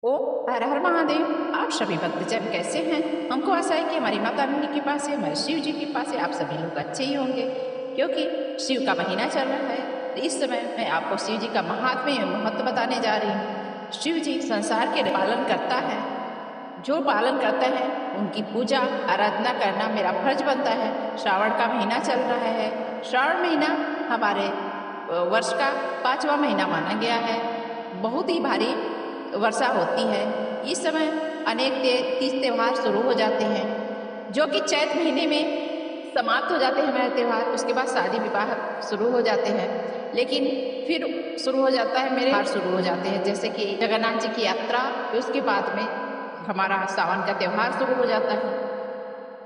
ओ हर हर महादेव। आप सभी भक्तजन कैसे हैं? हमको आशा है कि हमारी माता रानी के पास है, हमारे शिव जी के पास है, आप सभी लोग अच्छे ही होंगे, क्योंकि शिव का महीना चल रहा है। तो इस समय मैं आपको शिव जी का महात्म्य एवं महत्व बताने जा रही हूँ। शिव जी संसार के पालन करता है। जो पालन करते हैं उनकी पूजा आराधना करना मेरा फर्ज बनता है। श्रावण का महीना चल रहा है। श्रावण महीना हमारे वर्ष का 5वां महीना माना गया है। बहुत ही भारी वर्षा होती है। इस समय अनेक तीज त्यौहार शुरू हो जाते हैं, जो कि चैत महीने में समाप्त हो जाते हैं हमारे त्यौहार। उसके बाद शादी विवाह शुरू हो जाते हैं, लेकिन फिर शुरू हो जाता है मेरे त्योहार शुरू हो जाते हैं, जैसे कि जगन्नाथ जी की यात्रा। उसके बाद में हमारा सावन का त्यौहार शुरू हो जाता है।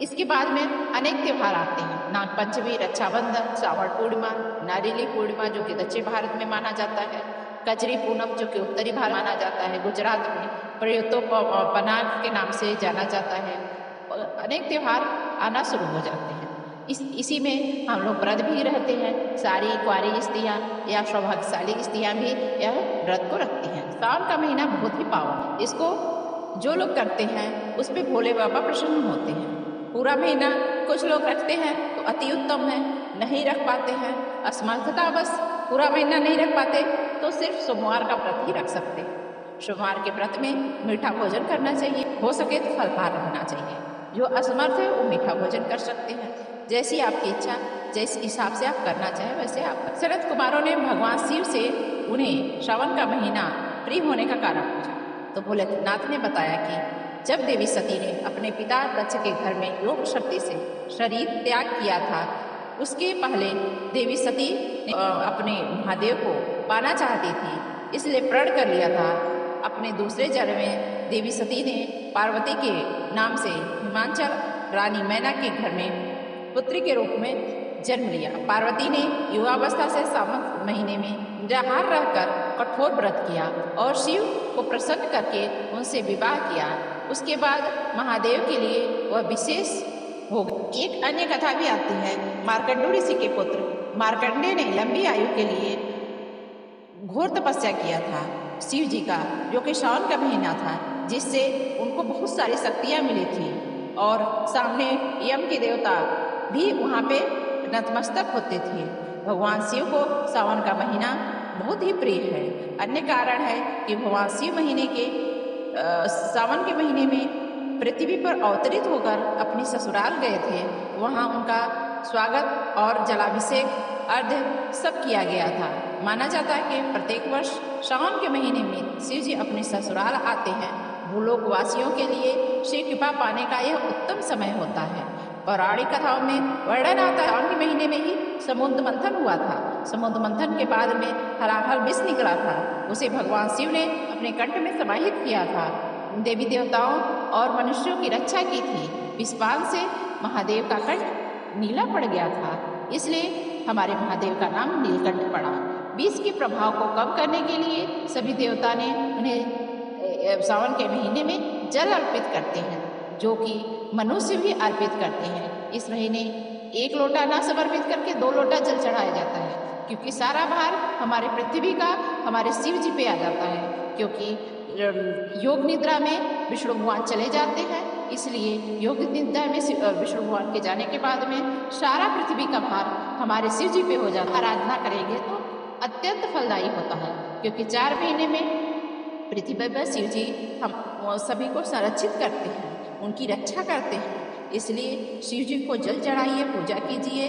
इसके बाद में अनेक त्यौहार आते हैं, नाग पंचमी, रक्षाबंधन, श्रावण पूर्णिमा, नारियली पूर्णिमा जो कि दक्षिण भारत में माना जाता है, कजरी पूनम जो कि उत्तरी भारत माना जाता है, गुजरात में प्रयोतो पनाग के नाम से जाना जाता है। अनेक त्यौहार आना शुरू हो जाते हैं। इसी में हम लोग व्रत भी रहते हैं। सारी कुंवारी स्त्रियाँ या सौभाग्यशाली स्त्रियाँ भी यह व्रत को रखती हैं। सावन का महीना बहुत ही पावन, इसको जो लोग करते हैं उस पर भोले बाबा प्रसन्न होते हैं। पूरा महीना कुछ लोग रखते हैं तो अति उत्तम है, नहीं रख पाते हैं असमर्थता बस पूरा महीना नहीं रख पाते तो सिर्फ सोमवार का व्रत ही रख सकते हैं। सोमवार के व्रत में मीठा भोजन करना चाहिए, हो सके तो फलहार रहना चाहिए। जो असमर्थ है वो मीठा भोजन कर सकते हैं। जैसी आपकी इच्छा, जिस हिसाब से आप करना चाहें वैसे आप। शरद कुमारों ने भगवान शिव से उन्हें श्रावण का महीना प्रिय होने का कारण पूछा, तो भोलेनाथ ने बताया कि जब देवी सती ने अपने पिता दक्ष के घर में योग शक्ति से शरीर त्याग किया था, उसके पहले देवी सती ने अपने महादेव को पाना चाहती थी, इसलिए प्रण कर लिया था। अपने दूसरे जन्म में देवी सती ने पार्वती के नाम से हिमांचल रानी मैना के घर में पुत्री के रूप में जन्म लिया। पार्वती ने युवावस्था से सावन महीने में निराहार रहकर कठोर व्रत किया और शिव को प्रसन्न करके उनसे विवाह किया। उसके बाद महादेव के लिए वह विशेष हो गई। एक अन्य कथा भी आती है, मार्कंडू ऋषि के पुत्र मार्कंडेय ने लंबी आयु के लिए घोर तपस्या किया था शिव जी का, जो कि श्रावण का महीना था, जिससे उनको बहुत सारी शक्तियाँ मिली थी और सामने यम के देवता भी वहाँ पे नतमस्तक होते थे। भगवान शिव को सावन का महीना बहुत ही प्रिय है। अन्य कारण है कि भगवान शिव महीने के सावन के महीने में पृथ्वी पर अवतरित होकर अपनी ससुराल गए थे। वहाँ उनका स्वागत और जलाभिषेक अर्घ्य सब किया गया था। माना जाता है कि प्रत्येक वर्ष सावन के महीने में शिव जी अपने ससुराल आते हैं। भूलोक वासियों के लिए श्री कृपा पाने का यह उत्तम समय होता है। पौराणिक कथाओं में वर्णन आता है सावन के महीने में ही समुद्र मंथन हुआ था। समुद्र मंथन के बाद में हलाहल विष निकला था, उसे भगवान शिव ने अपने कंठ में समाहित किया था। देवी देवताओं और मनुष्यों की रक्षा की थी। विषपान से महादेव का कंठ नीला पड़ गया था, इसलिए हमारे महादेव का नाम नीलकंठ पड़ा। विष के प्रभाव को कम करने के लिए सभी देवता ने उन्हें सावन के महीने में जल अर्पित करते हैं, जो कि मनुष्य भी अर्पित करते हैं। इस महीने 1 लोटा ना समर्पित करके 2 लोटा जल चढ़ाया जाता है, क्योंकि सारा भार हमारे पृथ्वी का हमारे शिव जी पे आ जाता है। क्योंकि योग निद्रा में विष्णु भगवान चले जाते हैं, इसलिए योग निद्रा में विष्णु भगवान के जाने के बाद में सारा पृथ्वी का भार हमारे शिव जी पे हो जाता है। आराधना करेंगे तो अत्यंत फलदायी होता है, क्योंकि 4 महीने में पृथ्वी पर शिव जी हम सभी को संरक्षित करते हैं, उनकी रक्षा करते हैं। इसलिए शिव जी को जल चढ़ाइए, पूजा कीजिए,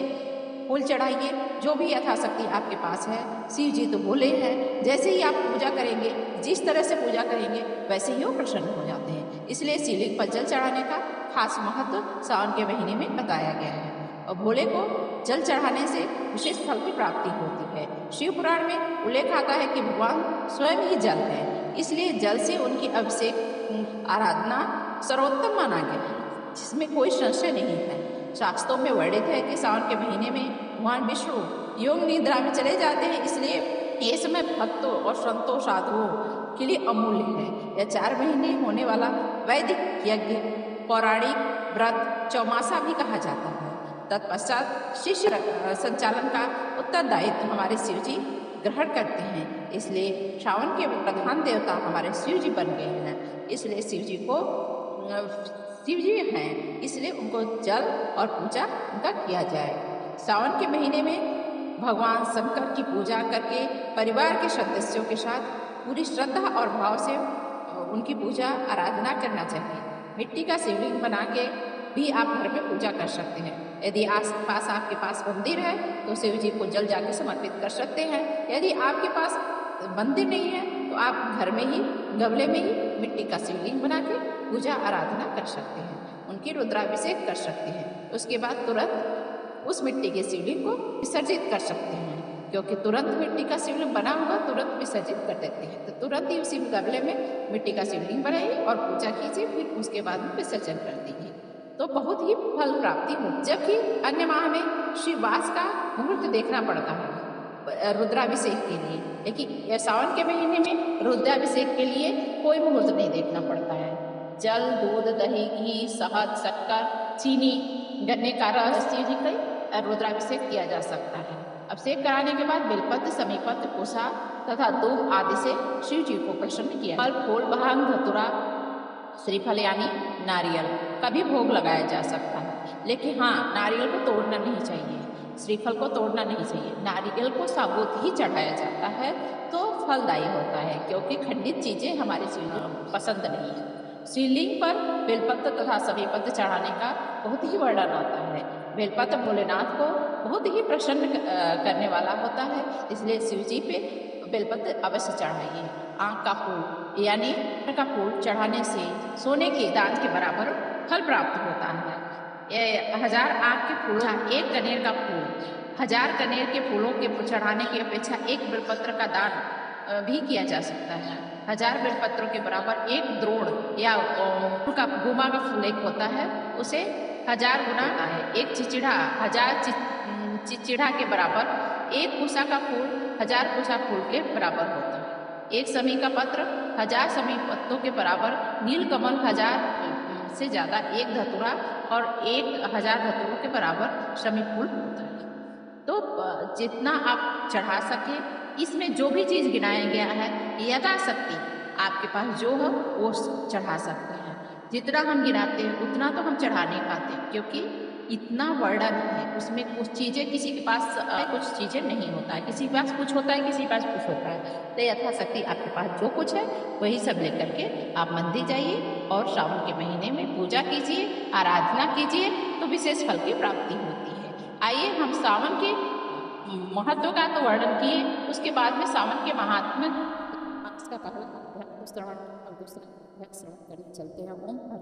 फूल चढ़ाइए, जो भी यथाशक्ति आपके पास है। शिव जी तो भोले हैं, जैसे ही आप पूजा करेंगे, जिस तरह से पूजा करेंगे वैसे ही वो प्रसन्न हो जाते हैं। इसलिए शिवलिंग पर जल चढ़ाने का खास महत्व सावन के महीने में बताया गया है। और भोले को जल चढ़ाने से विशेष फल की प्राप्ति होती है। शिव पुराण में उल्लेख आता है कि भगवान स्वयं ही जल है, इसलिए जल से उनकी अभिषेक आराधना सर्वोत्तम माना गया है, जिसमें कोई संशय नहीं है। शास्त्रों में वर्णित है कि सावन के महीने में भगवान विष्णु योग निद्रा में चले जाते हैं, इसलिए ये समय भक्तों और संतों साधुओं के लिए अमूल्य है। यह 4 महीने होने वाला वैदिक यज्ञ पौराणिक व्रत चौमासा भी कहा जाता है। तत्पश्चात शिष्य संचालन का उत्तरदायित्व हमारे शिव जी ग्रहण करते हैं। इसलिए सावन के प्रधान देवता हमारे शिव जी बन गए हैं। इसलिए शिव जी हैं, इसलिए उनको जल और पूजा उनका किया जाए। सावन के महीने में भगवान शंकर की पूजा करके परिवार के सदस्यों के साथ पूरी श्रद्धा और भाव से उनकी पूजा आराधना करना चाहिए। मिट्टी का शिवलिंग बना के भी आप घर में पूजा कर सकते हैं। यदि आस पास आपके पास मंदिर है तो शिव जी को जल जाके समर्पित कर सकते हैं। यदि आपके पास मंदिर नहीं है तो आप घर में ही गमले में ही मिट्टी का शिवलिंग बना के पूजा आराधना कर सकते हैं, उनकी रुद्राभिषेक कर सकते हैं। उसके बाद तुरंत उस मिट्टी के शिवलिंग को विसर्जित कर सकते हैं, क्योंकि तुरंत मिट्टी का शिवलिंग बना हुआ तुरंत विसर्जित कर देते हैं। तो तुरंत ही उसी गमले में मिट्टी का शिवलिंग बनाइए और पूजा कीजिए, फिर उसके बाद में विसर्जन कर दीजिए, तो बहुत ही फल प्राप्ति हो। जबकि अन्य माह में श्रीवास का मुहूर्त देखना पड़ता है रुद्राभिषेक के लिए, लेकिन सावन के महीने में रुद्राभिषेक के लिए कोई मुहूर्त नहीं देखना पड़ता है। जल, दूध, दही, घी, शहद, शक्कर, चीनी, गन्ने का रस शिव जी का रुद्राभिषेक किया जा सकता है। अभिषेक कराने के बाद बेलपत्र, समीपत्र, कुशा तथा दूध आदि से शिव जी को प्रसन्न किया। फल, फूल, भांग, धतूरा, श्रीफल यानी नारियल का भी भोग लगाया जा सकता है। लेकिन हाँ, नारियल को तोड़ना नहीं चाहिए, श्रीफल को तोड़ना नहीं चाहिए। नारियल को साबुत ही चढ़ाया जाता है तो फलदायी होता है, क्योंकि खंडित चीजें हमारे शिव जी को पसंद नहीं है। शिवलिंग पर बेलपत्र तथा समीपत्र चढ़ाने का बहुत ही वर्णन होता है। बेलपत्र भोलेनाथ को बहुत ही प्रसन्न करने वाला होता है, इसलिए शिव जी पे बेलपत्र अवश्य चढ़ाइए। आँख का फूल यानी का फूल चढ़ाने से सोने के दान के बराबर फल प्राप्त होता है। 1000 आँख के फूल, एक कनेर का फूल, 1000 कनेर के फूलों के चढ़ाने की अपेक्षा एक बेलपत्र का दान भी किया जा सकता है। 1000 बेलपत्रों के बराबर एक द्रोण या का गुमा का फूल एक होता है, उसे 1000 गुना है। एक चिचिड़ा 1000 चिचिड़ा के बराबर एक कुशा का फूल 1000 कुशा फूल के बराबर होता है। एक समी का पत्र 1000 समी पत्तों के बराबर, नीलकमल 1000 से ज़्यादा, एक धतूरा और 1000 धतूरों के बराबर शमी फूल होता है। तो जितना आप चढ़ा सके, इसमें जो भी चीज़ गिनाया गया है यथाशक्ति आपके पास जो हो वो चढ़ा सकते हैं। जितना हम गिनाते हैं उतना तो हम चढ़ा नहीं पाते, क्योंकि इतना वर्णन है उसमें। कुछ चीज़ें किसी के पास कुछ चीज़ें नहीं होता है, किसी के पास कुछ होता है, किसी के पास कुछ होता है। तो यथाशक्ति आपके पास जो कुछ है वही सब लेकर के आप मंदिर जाइए और सावन के महीने में पूजा कीजिए, आराधना कीजिए, तो विशेष फल की प्राप्ति होती है। आइए हम सावन के महत्व का तो वर्णन किए, उसके बाद में सावन के महात्म्य का पहला श्रवण और दूसरा श्रवण करने चलते हैं। ओम